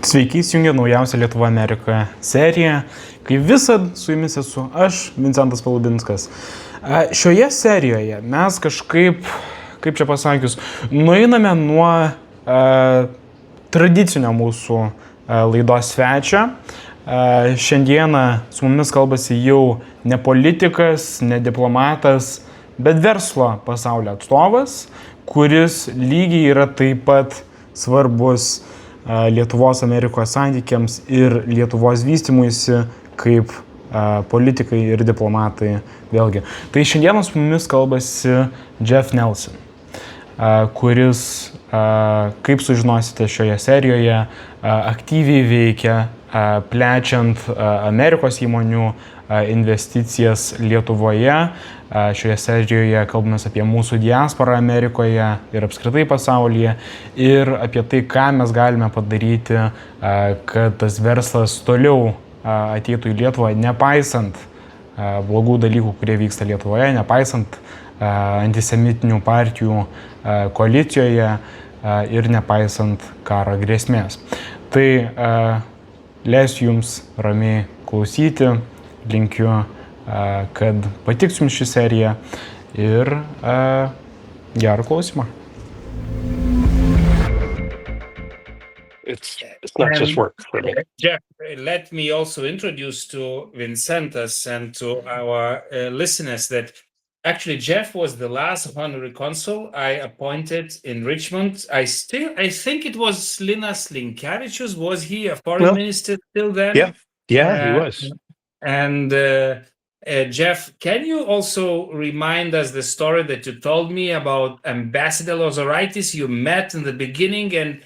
Sveiki, įsijungę naujausią Lietuvą Amerikoje seriją. Kaip visad, su jumis esu aš, Vincentas Palubinskis. Šioje serijoje mes kažkaip, kaip čia pasakius, nueiname nuo tradicinio mūsų laidos svečio. Šiandieną su mumis kalbasi jau ne politikas, ne diplomatas, bet verslo pasaulio atstovas, kuris lygiai yra taip pat svarbus Lietuvos Amerikos santykiams ir Lietuvos vystymuisi kaip politikai ir diplomatai vėlgi. Tai šiandieną su mumis kalbasi Jeff Nelson, kuris, kaip sužinosite šioje serijoje, aktyviai veikia plečiant Amerikos įmonių investicijas Lietuvoje. Šioje serijoje kalbame apie mūsų diasporą Amerikoje ir apskritai pasaulyje ir apie tai, ką mes galime padaryti, kad tas verslas toliau ateitų į Lietuvą, nepaisant blogų dalykų, kurie vyksta Lietuvoje, nepaisant antisemitinių partijų koalicijoje ir nepaisant karo grėsmės. Tai leisiu jums ramiai klausyti, linkiu, kad patiks jums ši serija ir gerą klausimą. It's not just work for me. Jeff, let me also introduce to Vincentas and to our listeners that actually Jeff was the last honorary consul I appointed in Richmond. I think it was Linas Linkevičius. Was he a foreign minister till then? Yeah, he was. And Jeff, can you also remind us the story that you told me about Ambassador Lozoraitis you met in the beginning? And,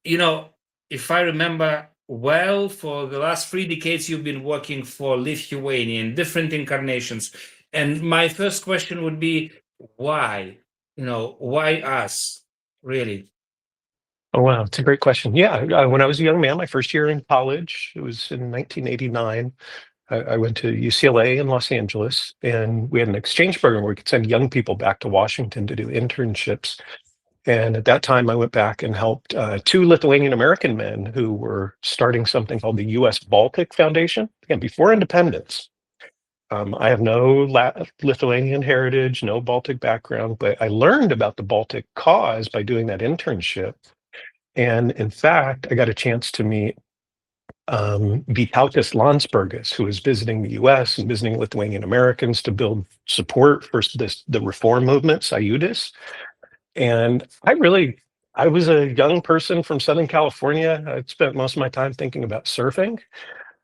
you know, if I remember well, for the last 3 decades, you've been working for Lithuania in different incarnations. And my first question would be, why? You know, why us, really? Oh, wow. It's a great question. Yeah. When I was a young man, my first year in college, it was in 1989. I went to UCLA in Los Angeles, and we had an exchange program where we could send young people back to Washington to do internships. And at that time, I went back and helped 2 Lithuanian American men who were starting something called the U.S. Baltic Foundation. Again, before independence. I have no Lithuanian heritage, no Baltic background, but I learned about the Baltic cause by doing that internship. And in fact, I got a chance to meet Vytautas Landsbergis, who was visiting the U.S. and visiting Lithuanian Americans to build support for the reform movement, Sujungus. And I was a young person from Southern California. I'd spent most of my time thinking about surfing.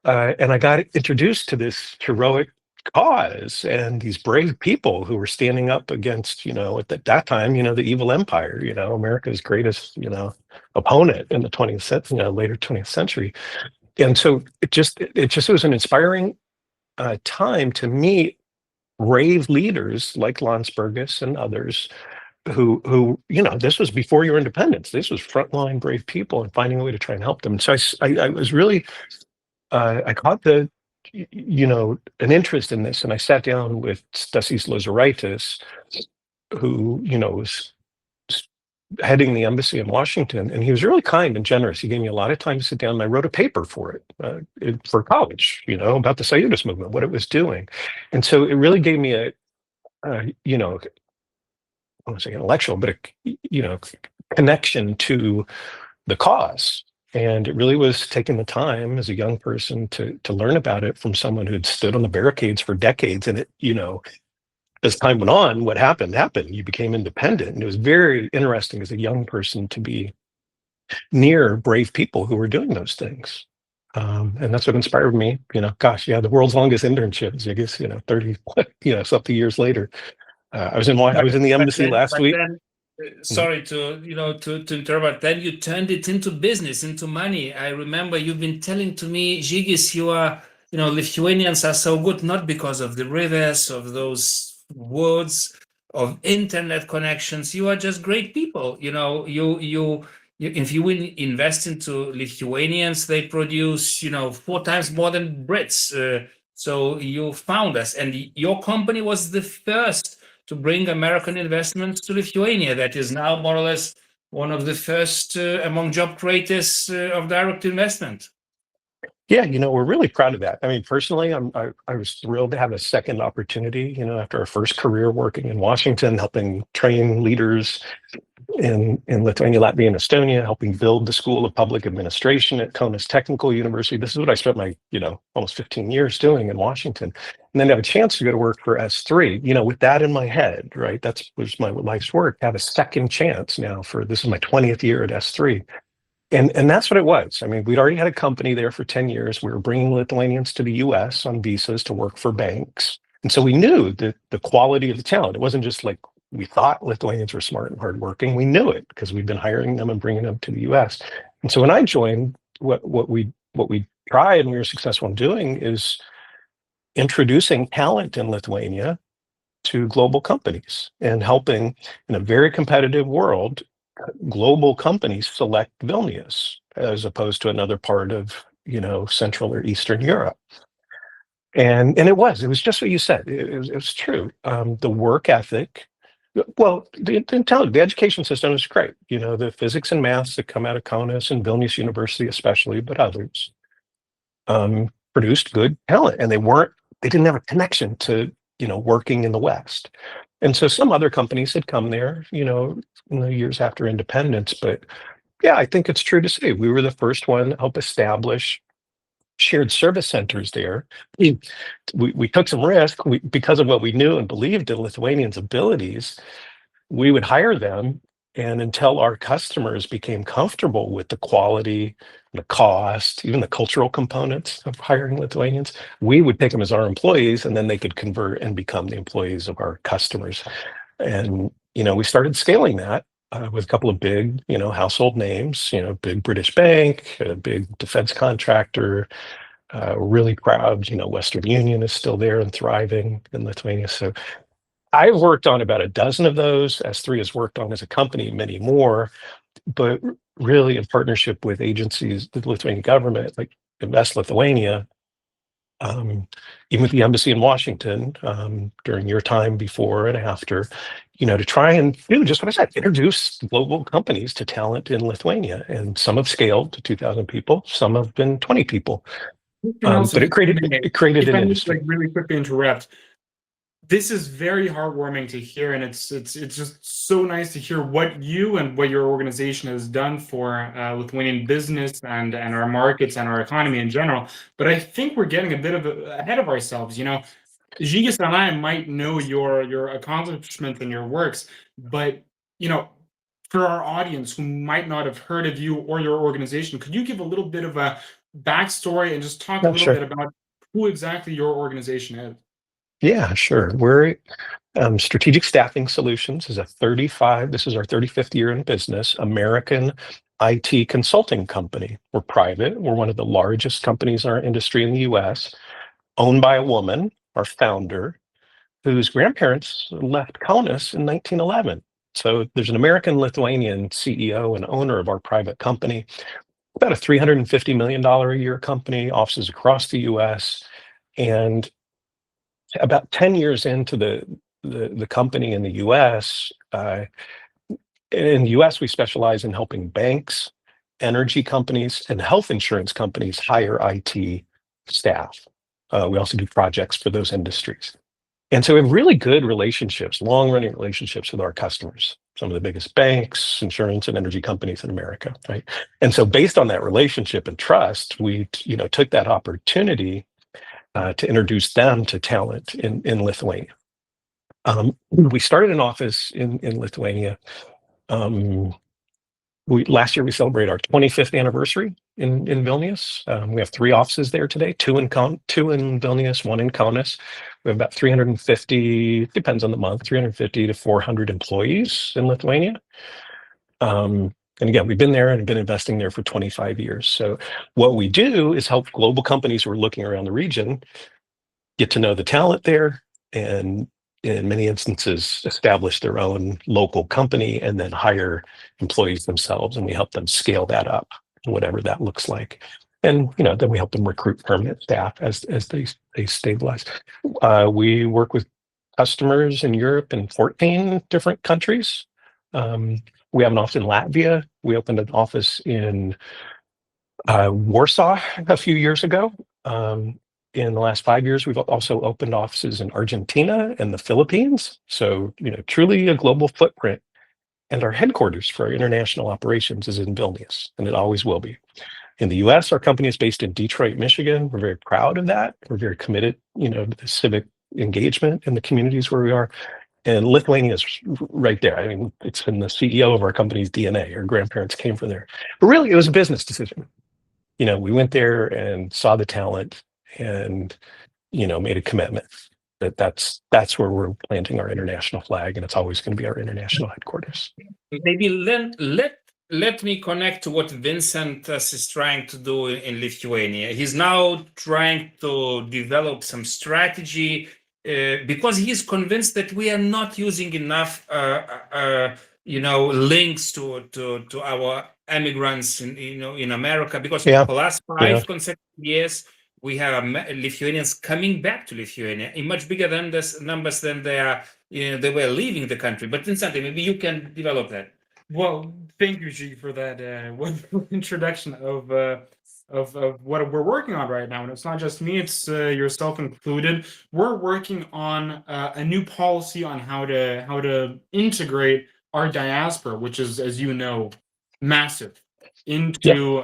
And I got introduced to this heroic cause and these brave people who were standing up against, at that time, the evil empire, America's greatest, opponent in the 20th century, later 20th century. And so it just was an inspiring time to meet brave leaders like Landsbergis and others who this was before your independence. This was frontline brave people and finding a way to try and help them. So I was really, I caught an interest in this, and I sat down with Stasys Lozoraitis, who, was heading the embassy in Washington, and he was really kind and generous. He gave me a lot of time to sit down, and I wrote a paper for it for college, about the Sujungus movement, what it was doing. And so it really gave me I don't want to say intellectual, but a connection to the cause. And it really was taking the time as a young person to learn about it from someone who'd stood on the barricades for decades. And it, as time went on, what happened. You became independent. And it was very interesting as a young person to be near brave people who were doing those things. And that's what inspired me, the world's longest internships, I guess, 30, something years later. I was in the embassy last week. Sorry to interrupt, but then you turned it into business, into money. I remember you've been telling to me, Žygis, you are, Lithuanians are so good, not because of the rivers, of those woods, of internet connections. You are just great people. You if you invest into Lithuanians, they produce, 4 times more than Brits. So you found us, and your company was the first to bring American investments to Lithuania. That is now more or less one of the first among job creators of direct investment. Yeah, we're really proud of that. I mean, personally, I was thrilled to have a second opportunity, after our first career working in Washington, helping train leaders in Lithuania, Latvia, and Estonia, helping build the School of Public Administration at Kaunas Technical University. This is what I spent my, almost 15 years doing in Washington. And then to have a chance to go to work for S3, with that in my head, right? That was my life's work, to have a second chance now this is my 20th year at S3. And that's what it was. I mean, we'd already had a company there for 10 years. We were bringing Lithuanians to the US on visas to work for banks. And so we knew that the quality of the talent, it wasn't just like we thought Lithuanians were smart and hardworking. We knew it because we'd been hiring them and bringing them to the US. And so when I joined, what we tried and we were successful in doing is introducing talent in Lithuania to global companies and helping, in a very competitive world, global companies select Vilnius as opposed to another part of, Central or Eastern Europe. And it was just what you said. It was true. The work ethic, well, the education system is great. The physics and maths that come out of Kaunas and Vilnius University especially, but others, produced good talent, and they didn't have a connection to, working in the West. And so some other companies had come there, in the years after independence. But yeah, I think it's true to say we were the first one to help establish shared service centers there. We took some risk because of what we knew and believed in Lithuanians' abilities. We would hire them, and until our customers became comfortable with the quality, the cost, even the cultural components of hiring Lithuanians, we would take them as our employees, and then they could convert and become the employees of our customers. And we started scaling that with a couple of big, household names, big British bank, a big defense contractor. Really proud, Western Union is still there and thriving in Lithuania. So I've worked on about a dozen of those. S3 has worked on as a company many more, but really in partnership with agencies, the Lithuanian government, like Invest Lithuania, even with the embassy in Washington, during your time before and after, to try and do just what I said, introduce global companies to talent in Lithuania. And some have scaled to 2,000 people, some have been 20 people. But it created an industry. Like really quickly interrupt. This is very heartwarming to hear, and it's just so nice to hear what you and what your organization has done for Lithuanian business and our markets and our economy in general. But I think we're getting a bit ahead of ourselves. Žygis and I might know your accomplishments and your works, but for our audience who might not have heard of you or your organization, could you give a little bit of a backstory and just talk a little bit about who exactly your organization is? Yeah, sure. We're Strategic Staffing Solutions this is our 35th year in business, American IT consulting company. We're private. We're one of the largest companies in our industry in the US, owned by a woman, our founder, whose grandparents left Kaunas in 1911. So there's an American-Lithuanian CEO and owner of our private company, about a $350 million a year company, offices across the US. And about 10 years into the company in the US, we specialize in helping banks, energy companies, and health insurance companies hire IT staff. We also do projects for those industries. And so we have really good relationships, long-running relationships with our customers, some of the biggest banks, insurance, and energy companies in America, right? And so based on that relationship and trust, we took that opportunity to introduce them to talent in Lithuania. We started an office in Lithuania. Last year we celebrated our 25th anniversary in Vilnius. We have 3 offices there today, 2 in Vilnius, 1 in Kaunas. We have about 350, depends on the month, 350 to 400 employees in Lithuania. And again, we've been there and been investing there for 25 years. So what we do is help global companies who are looking around the region get to know the talent there, and in many instances, establish their own local company and then hire employees themselves. And we help them scale that up, whatever that looks like. And then we help them recruit permanent staff as they stabilize. We work with customers in Europe in 14 different countries. We have an office in Latvia. We opened an office in Warsaw a few years ago. In the last 5 years, we've also opened offices in Argentina and the Philippines. So, truly a global footprint. And our headquarters for our international operations is in Vilnius, and it always will be. In the US, our company is based in Detroit, Michigan. We're very proud of that. We're very committed, to the civic engagement in the communities where we are. And Lithuania is right there. I mean, it's in the CEO of our company's DNA. Our grandparents came from there. But really, it was a business decision. We went there and saw the talent and, made a commitment that that's where we're planting our international flag, and it's always going to be our international headquarters. Maybe let me connect to what Vincentas is trying to do in Lithuania. He's now trying to develop some strategy because he's convinced that we are not using enough, links to our immigrants in America. Because for the last 5 consecutive years, we have Lithuanians coming back to Lithuania in much bigger numbers than they were leaving the country. But Vincent, maybe you can develop that. Well, thank you, G, for that wonderful introduction of what we're working on right now. And it's not just me, it's yourself included. We're working on a new policy on how to integrate our diaspora, which is, as you know, massive, into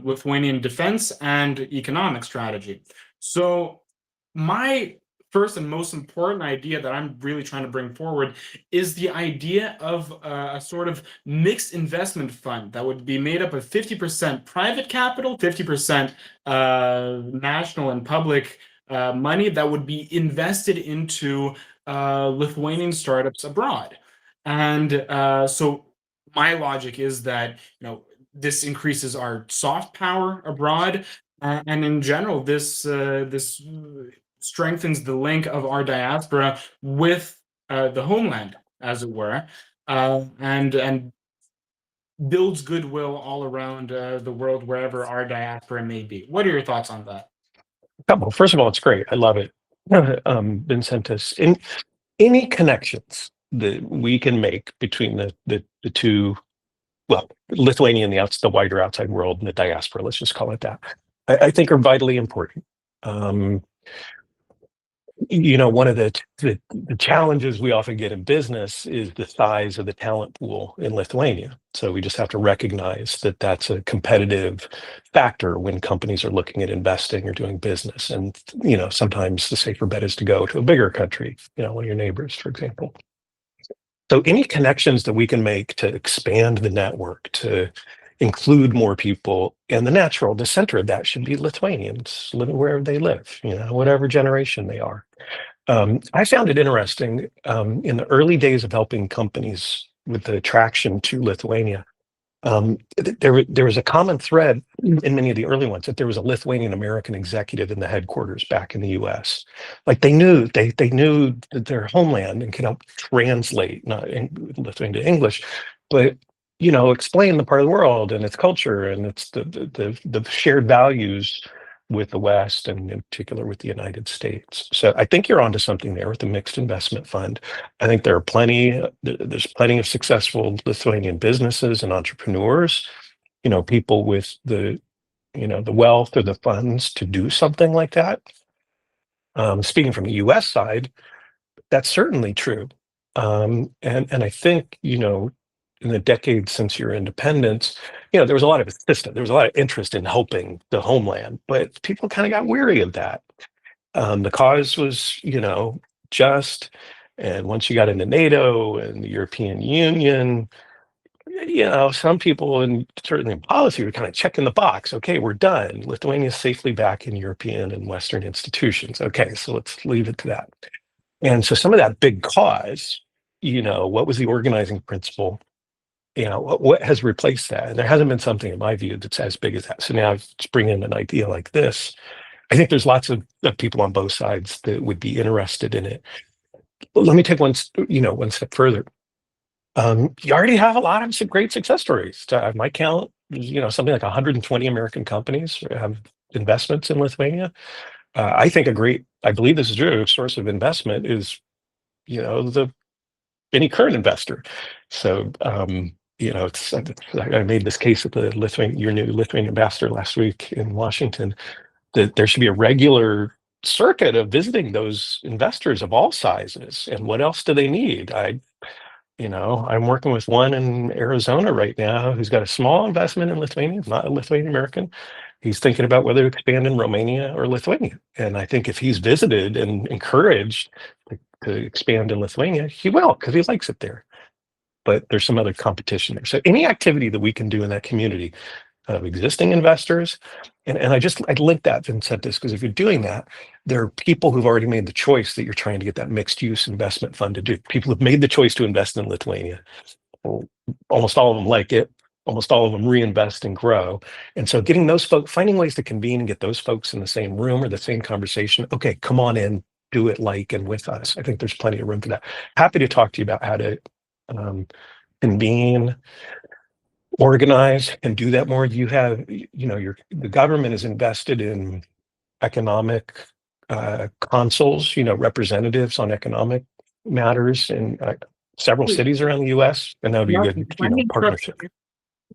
Lithuanian defense and economic strategy. So my first and most important idea that I'm really trying to bring forward is the idea of a sort of mixed investment fund that would be made up of 50% private capital, 50% national and public money that would be invested into Lithuanian startups abroad. And so my logic is that, this increases our soft power abroad, and in general, this strengthens the link of our diaspora with the homeland, as it were, and builds goodwill all around the world, wherever our diaspora may be. What are your thoughts on that? Well, first of all, it's great. I love it. Vincentas, any connections that we can make between the two, well, Lithuania and the wider outside world and the diaspora, let's just call it that, I think are vitally important. One of the challenges we often get in business is the size of the talent pool in Lithuania. So we just have to recognize that that's a competitive factor when companies are looking at investing or doing business. And, sometimes the safer bet is to go to a bigger country, one of your neighbors, for example. So any connections that we can make to expand the network, to include more people, and the center of that should be Lithuanians living wherever they live, whatever generation they are. I found it interesting in the early days of helping companies with the attraction to Lithuania. There was a common thread in many of the early ones that there was a Lithuanian American executive in the headquarters back in the US. Like they knew their homeland and could help translate not in Lithuanian to English, but explain the part of the world and its culture and its the shared values with the West and in particular with the United States. So I think you're onto something there with the mixed investment fund. I think there's plenty of successful Lithuanian businesses and entrepreneurs, people with the wealth or the funds to do something like that. Speaking from the US side, that's certainly true. And I think, in the decades since your independence, there was a lot of assistance. There was a lot of interest in helping the homeland, but people kind of got weary of that. The cause was, just, and once you got into NATO and the European Union, some people, and certainly in policy, were kind of checking the box. Okay, we're done. Lithuania's safely back in European and Western institutions. Okay, so let's leave it to that. And so some of that big cause, what was the organizing principle? What has replaced that? And there hasn't been something, in my view, that's as big as that. So now to bring in an idea like this, I think there's lots of people on both sides that would be interested in it. But let me take one step further. You already have a lot of some great success stories. My count, something like 120 American companies have investments in Lithuania. I think I believe this is true, source of investment is, any current investor. So, I made this case at your new Lithuanian ambassador last week in Washington, that there should be a regular circuit of visiting those investors of all sizes. And what else do they need? I'm working with one in Arizona right now who's got a small investment in Lithuania, not a Lithuanian American. He's thinking about whether to expand in Romania or Lithuania. And I think if he's visited and encouraged to expand in Lithuania, he will, because he likes it there. But there's some other competition there. So any activity that we can do in that community of existing investors, and I'd link that, Vincentas, because if you're doing that, there are people who've already made the choice that you're trying to get that mixed use investment fund to do. People have made the choice to invest in Lithuania. Well, almost all of them like it. Almost all of them reinvest and grow. And so getting those folks, finding ways to convene and get those folks in the same room or the same conversation. Okay, come on in, do it like and with us. I think there's plenty of room for that. Happy to talk to you about how to convene, organize, and do that more. You have, the government is invested in economic consuls, representatives on economic matters in several cities around the U.S., and that would be a good, partnership.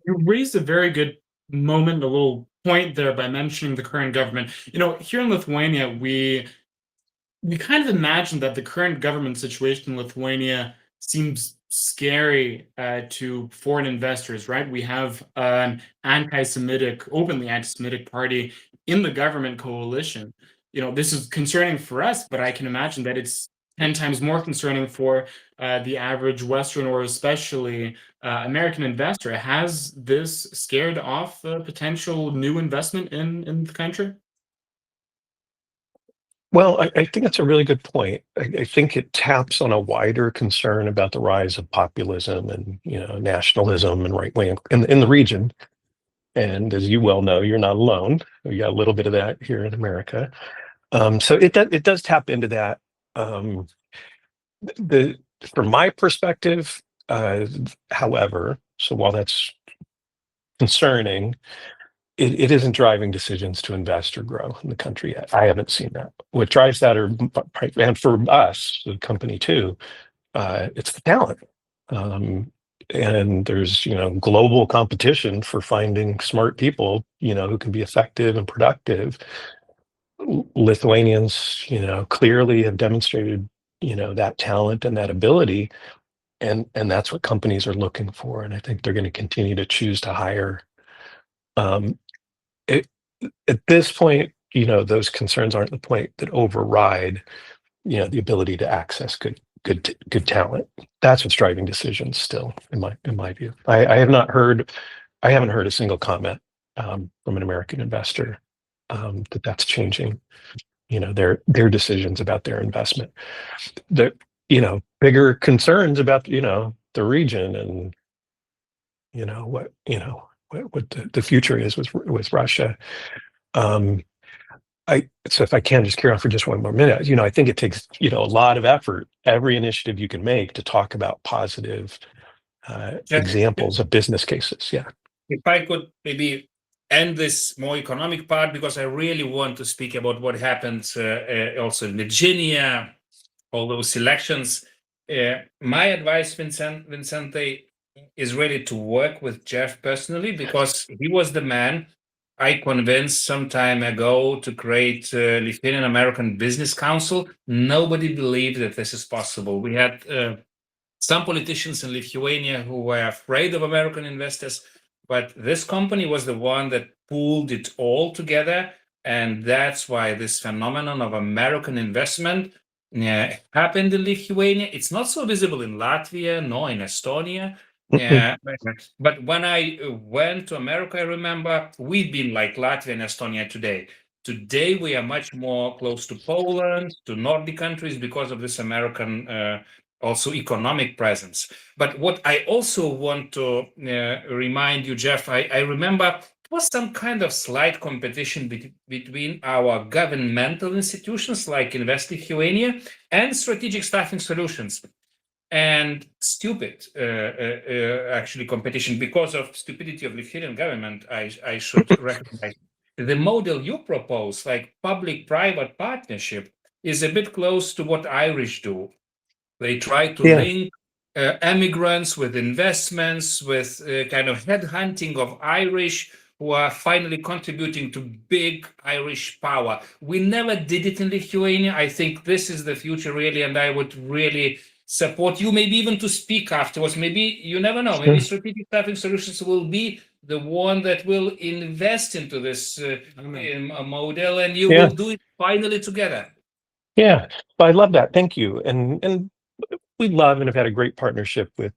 You raised a very good moment, a little point there by mentioning the current government. Here in Lithuania, we kind of imagine that the current government situation in Lithuania seems scary to foreign investors, right? We have an openly anti-Semitic party in the government coalition. This is concerning for us, but I can imagine that it's 10 times more concerning for the average Western or especially American investor. Has this scared off potential new investment in the country? Well, I think that's a really good point. I think it taps on a wider concern about the rise of populism and nationalism and right wing in the region. And as you well know, you're not alone. We got a little bit of that here in America. So it does tap into that. From my perspective, however, so while that's concerning, it isn't driving decisions to invest or grow in the country yet. I haven't seen that. What drives that, and for us, the company too, it's the talent. And there's global competition for finding smart people who can be effective and productive. Lithuanians clearly have demonstrated that talent and that ability, and that's what companies are looking for, and I think they're going to continue to choose to hire. At this point, those concerns aren't the point that override the ability to access good talent. That's what's driving decisions still, in my view. I haven't heard a single comment from an American investor that's changing their decisions about their investment. The bigger concerns about the region and what the future is with Russia. So if I can just carry on for just one more minute, I think it takes a lot of effort, every initiative you can make, to talk about positive examples of business cases. Yeah. If I could maybe end this more economic part, because I really want to speak about what happened also in Virginia, all those elections. My advice, Vincente, is really to work with Jeff personally, because he was the man I convinced some time ago to create a Lithuanian American Business Council. Nobody believed that this is possible. We had some politicians in Lithuania who were afraid of American investors, but this company was the one that pulled it all together. And that's why this phenomenon of American investment happened in Lithuania. It's not so visible in Latvia, nor in Estonia. But when I went to America, I remember we'd been like Latvia and Estonia today. Today, we are much more close to Poland, to Nordic countries, because of this American also economic presence. But what I also want to remind you, Jeff, I remember it was some kind of slight competition between our governmental institutions like Invest Lithuania and Strategic Staffing Solutions. And stupid, actually, competition, because of stupidity of Lithuanian government, I should recognize. The model you propose, like public-private partnership, is a bit close to what Irish do. They try to link immigrants, with investments, with kind of headhunting of Irish who are finally contributing to big Irish power. We never did it in Lithuania. I think this is the future, really, and I would really support you, maybe even to speak afterwards. Maybe, you never know, maybe Strategic Staffing Solutions will be the one that will invest into this model, and you will do it finally together. Yeah, I love that. Thank you. And we love and have had a great partnership with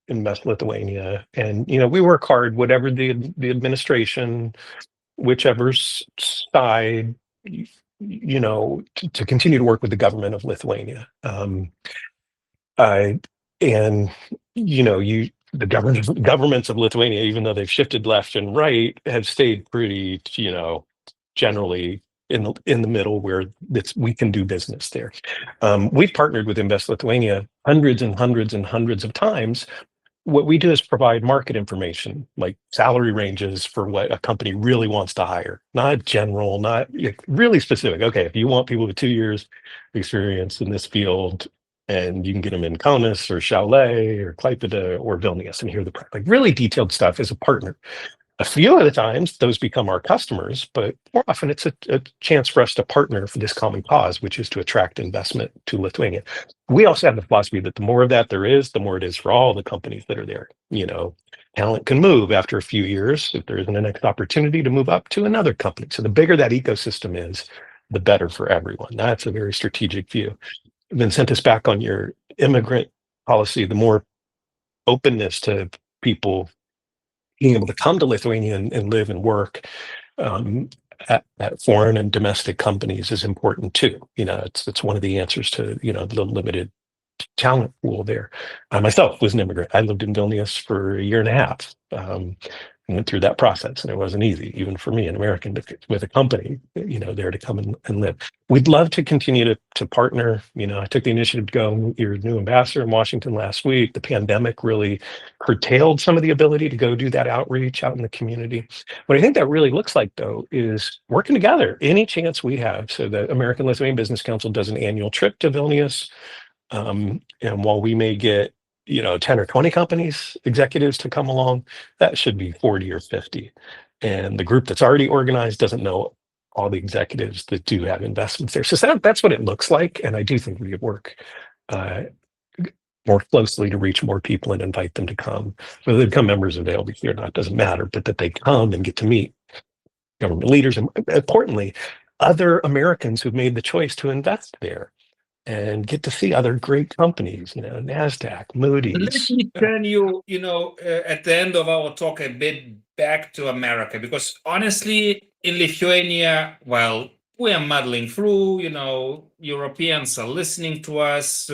Invest Lithuania. And, we work hard, whatever the administration, whichever side, to continue to work with the government of Lithuania. The governments of Lithuania, even though they've shifted left and right, have stayed pretty, generally in the middle, where we can do business there. We've partnered with Invest Lithuania hundreds and hundreds and hundreds of times. What we do is provide market information, like salary ranges for what a company really wants to hire, not general, not really specific. Okay, if you want people with 2 years experience in this field, and you can get them in Kaunas or Šiauliai or Klaipėda or Vilnius, and hear the like really detailed stuff as a partner. A few of the times, those become our customers, but more often it's a chance for us to partner for this common cause, which is to attract investment to Lithuania. We also have the philosophy that the more of that there is, the more it is for all the companies that are there. Talent can move after a few years if there isn't a next opportunity to move up to another company. So the bigger that ecosystem is, the better for everyone. That's a very strategic view. Vincentas, back on your immigrant policy, the more openness to people being able to come to Lithuania and live and work at foreign and domestic companies is important too. It's one of the answers to the limited talent pool there. I myself was an immigrant. I lived in Vilnius for a year and a half. Went through that process, and it wasn't easy, even for me, an American, with a company, there to come and live. We'd love to continue to partner. I took the initiative to go. Your new ambassador in Washington last week. The pandemic really curtailed some of the ability to go do that outreach out in the community. What I think that really looks like, though, is working together any chance we have. So the American Lithuanian Business Council does an annual trip to Vilnius, and while we may get 10 or 20 companies, executives to come along, that should be 40 or 50. And the group that's already organized doesn't know all the executives that do have investments there. So that's what it looks like. And I do think we could work more closely to reach more people and invite them to come. Whether they become members of ALBC or not doesn't matter, but that they come and get to meet government leaders, and importantly, other Americans who've made the choice to invest there, and get to see other great companies, NASDAQ, Moody's. Let me turn you, at the end of our talk, a bit back to America, because honestly, in Lithuania, well, we are muddling through, Europeans are listening to us.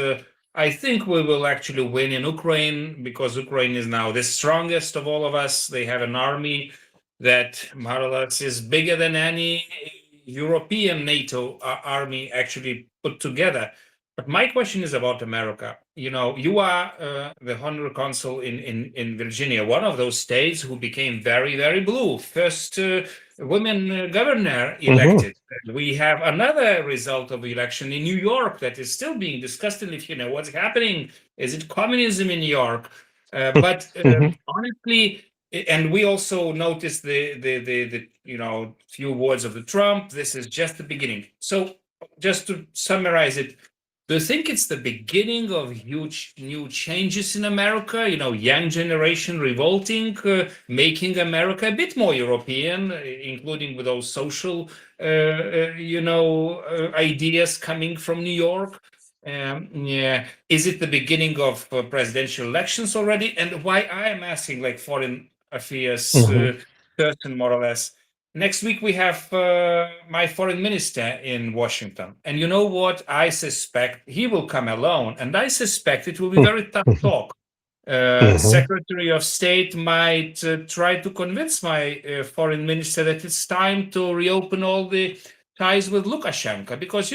I think we will actually win in Ukraine, because Ukraine is now the strongest of all of us. They have an army that more or less is bigger than any European NATO army actually put together. But my question is about America. You are the honorary consul in Virginia, one of those states who became very, very blue. First women governor elected. We have another result of the election in New York that is still being discussed in Lithuania. What's happening? Is it communism in New York? But honestly, and we also noticed the few words of the Trump. This is just the beginning. So just to summarize it, do you think it's the beginning of huge new changes in America? Young generation revolting, making America a bit more European, including with those social, ideas coming from New York. Is it the beginning of presidential elections already? And why I am asking, like foreign affairs person, more or less. Next week, we have my foreign minister in Washington. And you know what? I suspect he will come alone. And I suspect it will be very tough talk. Secretary of State might try to convince my foreign minister that it's time to reopen all the ties with Lukashenko. Because,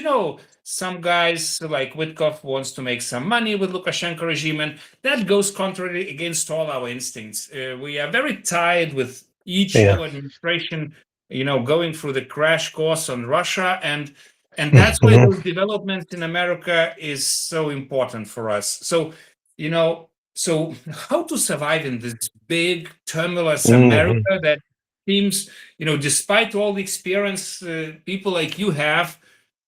some guys like Witkoff wants to make some money with Lukashenko regime. And that goes contrary against all our instincts. We are very tired with each new administration going through the crash course on Russia, and that's why those developments in America is so important for us. So, So how to survive in this big, tumultuous Mhm. America that seems, despite all the experience people like you have,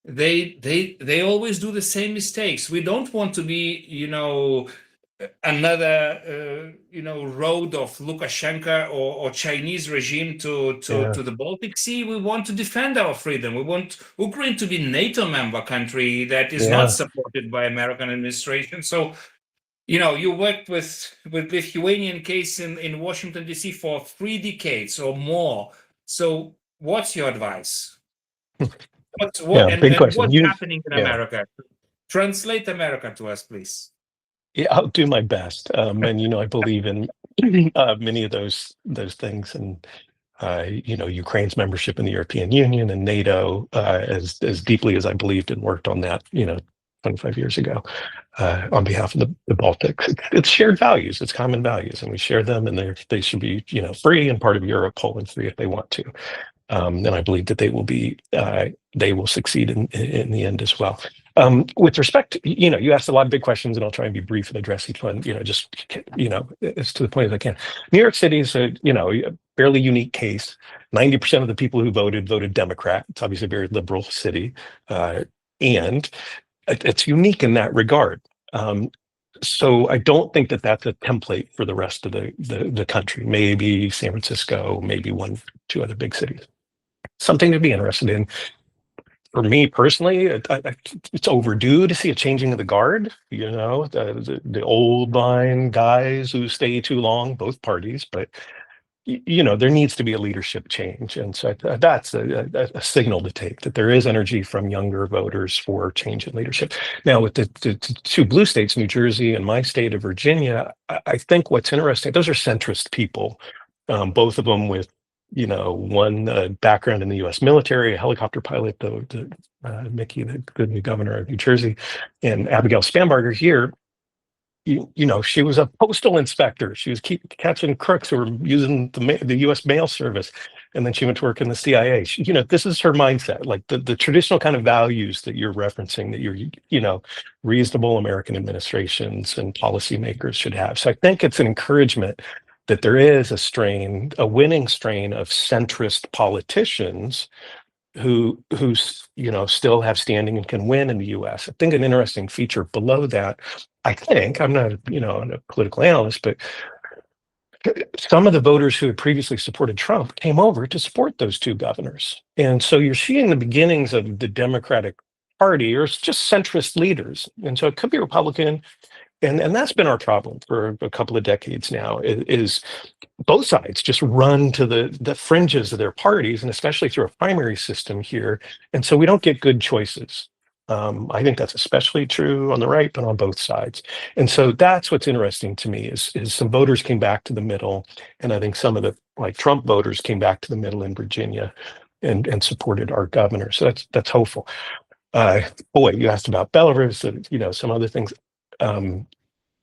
they always do the same mistakes. We don't want to be, another, road of Lukashenko or Chinese regime to Yeah. the Baltic Sea. We want to defend our freedom. We want Ukraine to be NATO member country that is Yeah. not supported by American administration. So, you worked with Lithuanian case in Washington, D.C. for 3 decades or more. So what's your advice? Yeah, big question. What's happening in Yeah. America? Translate America to us, please. Yeah, I'll do my best. And I believe in many of those things, and Ukraine's membership in the European Union and NATO, as deeply as I believed and worked on that, 25 years ago, on behalf of the Baltics. It's shared values, it's common values, and we share them, and they should be, free and part of Europe, Poland free if they want to. And I believe that they will succeed in the end as well. With respect to, you asked a lot of big questions, and I'll try and be brief and address each one, just, as to the point as I can. New York City is a fairly unique case. 90% of the people who voted Democrat. It's obviously a very liberal city. And it's unique in that regard. So I don't think that that's a template for the rest of the country. Maybe San Francisco, maybe 1-2 other big cities. Something to be interested in. For me personally, it's overdue to see a changing of the guard. The old line guys who stay too long, both parties, but there needs to be a leadership change, and so that's a signal to take that there is energy from younger voters for change in leadership. Now, with the 2 blue states, New Jersey and my state of Virginia, I think what's interesting, those are centrist people, both of them with one background in the U.S. military, a helicopter pilot, Mickey, the new governor of New Jersey, and Abigail Spanberger here. She was a postal inspector. She was catching crooks who were using the U.S. mail service, and then she went to work in the CIA. This is her mindset, like the traditional kind of values that you're referencing, that you're, reasonable American administrations and policymakers should have. So I think it's an encouragement that there is a winning strain of centrist politicians who still have standing and can win in the U.S. I think an interesting feature below that, I'm not a political analyst, but some of the voters who had previously supported Trump came over to support those 2 governors. And so you're seeing the beginnings of the Democratic Party, or just centrist leaders. And so it could be Republican. And that's been our problem for a couple of decades now, is both sides just run to the fringes of their parties, and especially through a primary system here. And so we don't get good choices. I think that's especially true on the right, but on both sides. And so that's what's interesting to me is some voters came back to the middle. And I think some of the Trump voters came back to the middle in Virginia and supported our governor. So that's hopeful. Boy, you asked about Belarus and, some other things.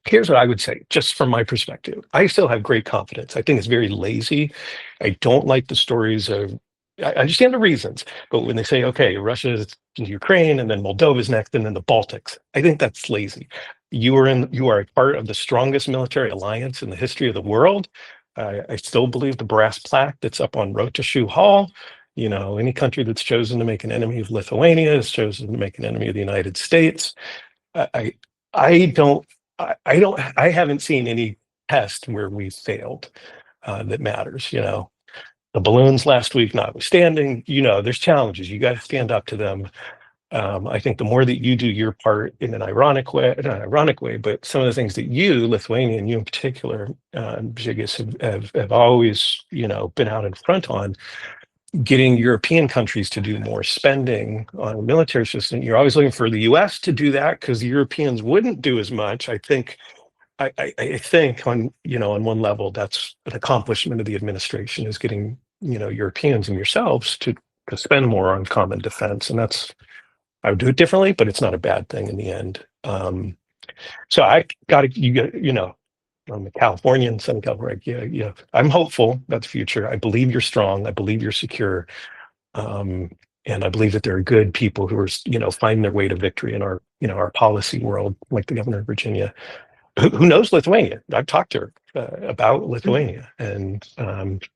Here's what I would say, just from my perspective. I still have great confidence. I think it's very lazy. I don't like the stories of, I understand the reasons, but when they say, okay, Russia is in Ukraine, and then Moldova is next, and then the Baltics, I think that's lazy. You are a part of the strongest military alliance in the history of the world. I still believe the brass plaque that's up on Rotushew Hall. Any country that's chosen to make an enemy of Lithuania is chosen to make an enemy of the United States. I haven't seen any test where we failed that matters. The balloons last week notwithstanding, there's challenges. You got to stand up to them. I think the more that you do your part in an ironic way, not an ironic way, but some of the things that you, Lithuania, and you in particular, Žygis, have always, been out in front on, getting European countries to do more spending on a military system. You're always looking for the US to do that because the Europeans wouldn't do as much. I think on one level, that's an accomplishment of the administration, is getting, Europeans and yourselves to spend more on common defense. And I would do it differently, but it's not a bad thing in the end. So I'm a Californian, Southern California. I'm hopeful about the future. I believe you're strong. I believe you're secure. And I believe that there are good people who are, finding their way to victory in our policy world, like the governor of Virginia, who knows Lithuania. I've talked to her about Lithuania, and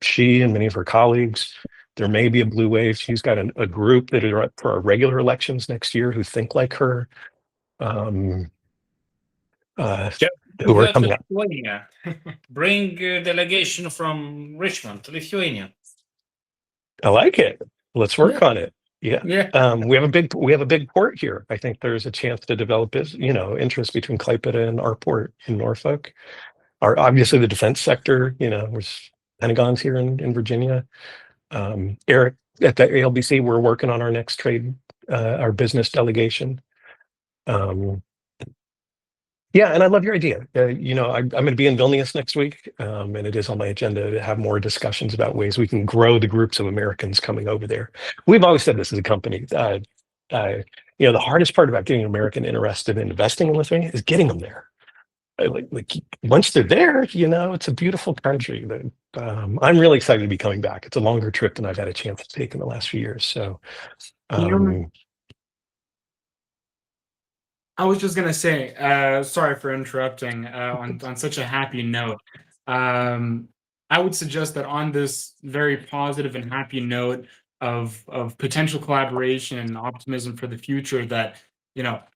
she and many of her colleagues, there may be a blue wave. She's got a group that are up for our regular elections next year who think like her, who are coming up. Lithuania. Bring a delegation from Richmond to Lithuania. I like it. Let's work on it. Yeah. Yeah. We have a big port here. I think there's a chance to develop interest between Klaipėda and our port in Norfolk. Obviously the defense sector, there's Pentagon's here in Virginia. Eric at the ALBC, we're working on our next our business delegation. Yeah, and I love your idea. I'm going to be in Vilnius next week, and it is on my agenda to have more discussions about ways we can grow the groups of Americans coming over there. We've always said this as a company. The hardest part about getting an American interested in investing in Lithuania is getting them there. Like once they're there, it's a beautiful country. I'm really excited to be coming back. It's a longer trip than I've had a chance to take in the last few years. So. I was just going to say, sorry for interrupting, on such a happy note. I would suggest that on this very positive and happy note of potential collaboration and optimism for the future, that,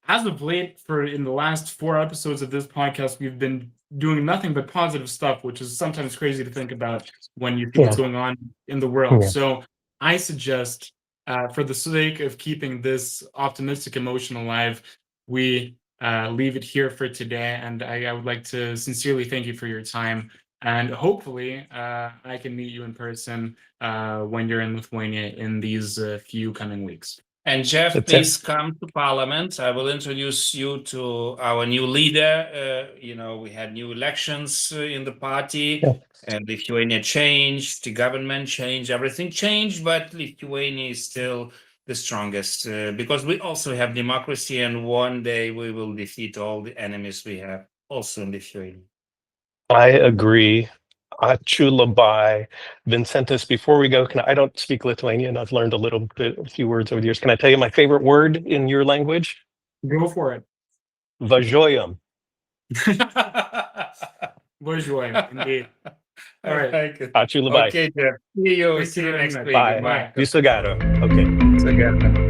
as of late, in the last 4 episodes of this podcast, we've been doing nothing but positive stuff, which is sometimes crazy to think about when you think what's going on in the world. Yeah. So I suggest, for the sake of keeping this optimistic emotion alive, we leave it here for today, and I would like to sincerely thank you for your time, and hopefully I can meet you in person when you're in Lithuania in these few coming weeks. And Jeff, please come to Parliament. I will introduce you to our new leader. We had new elections in the party, and Lithuania changed, the government changed, everything changed, but Lithuania is still the strongest, because we also have democracy, and one day we will defeat all the enemies we have also in Lithuania. I agree. Ačiū labai. Vincentas, before we go, I don't speak Lithuanian. I've learned a few words over the years. Can I tell you my favorite word in your language? Go for it. Važiuojam. Važiuojam, indeed. All right. Ačiū labai. Okay, Jeff. See you next week. Bye. Viso gero. Okay. Viso gero.